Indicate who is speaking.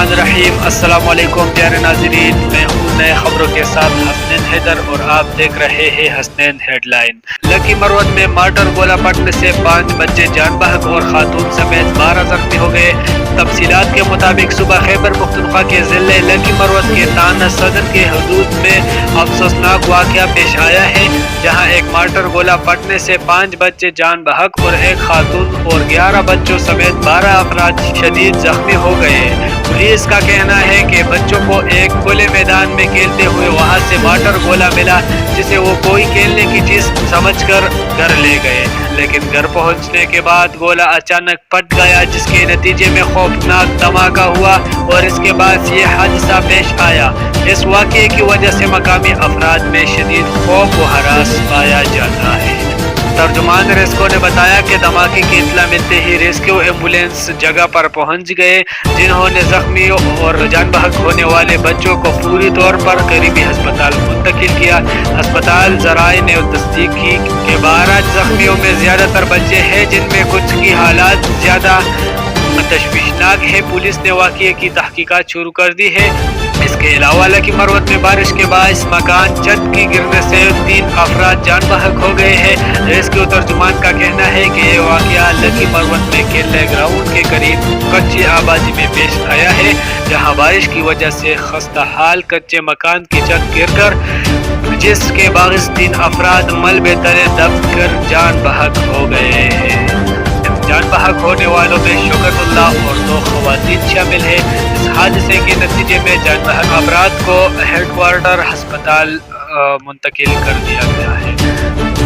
Speaker 1: बिस्मिल्लाहिर्रहमानिर्रहीम। अस्सलाम वालेकुम प्यारे नाज़रीन, मैं हूँ नए खबरों के साथ हसनैन हैदर और आप देख रहे हैं हसनैन हेडलाइन। लकी मरवत में मार्टर गोला पड़ने से 5 बच्चे जान बहक और खातून समेत 12 जख्मी हो गए। तफसीलात के मुताबिक सुबह खैबर पख्तूनख्वा के ज़िले लकी मरवत के ताना सदर के हदूद में अफसोसनाक वाक़या पेश आया है, जहाँ एक मार्टर गोला पड़ने से 5 बच्चे जान बहक और एक खातून और 11 बच्चों समेत 12 अफराद शदीद जख्मी हो गए। पुलिस का कहना है कि बच्चों को एक खुले मैदान में खेलते हुए वहां से मार्टर गोला मिला, जिसे वो कोई खेलने की चीज समझकर घर ले गए, लेकिन घर पहुंचने के बाद गोला अचानक फट गया, जिसके नतीजे में खौफनाक धमाका हुआ और इसके बाद ये हादसा पेश आया। इस वाक़ये की वजह से मकामी अफराद में शदीद खौफ व हरास पाया जाता है। तर्जुमान रेस्क्यू ने बताया कि धमाके की इत्तला मिलते ही रेस्क्यू एम्बुलेंस जगह पर पहुंच गए, जिन्होंने जख्मी और जान बहक होने वाले बच्चों को पूरी तौर पर करीबी अस्पताल मुंतकिल किया। अस्पताल ज़राए ने तस्दीक की कि 12 जख्मियों में ज़्यादातर बच्चे हैं, जिनमें कुछ की हालात ज़्यादा तशवीशनाक है। पुलिस ने वाक़ये की तहकीकात शुरू कर दी है। इसके अलावा लकी मरवत में बारिश के बायस मकान छत की गिरने से 3 अफराद जान बहक हो गए हैं। रेस्क्यू तर्जुमान का कहना है कि ये वाक़या लकी मरवत में खेलने ग्राउंड के करीब कच्ची आबादी में पेश आया है, जहां बारिश की वजह से खस्ता हाल कच्चे मकान की छत गिरकर जिसके बायस 3 अफराद मलबे तले दब कर जान बहक हो गए हैं। जान बहक होने वालों में शुक्रउल्लाह और 2 खवातीन शामिल हैं। इस हादसे के नतीजे में जान बहक अफराद को हेडक्वार्टर अस्पताल मुंतकिल कर दिया गया है।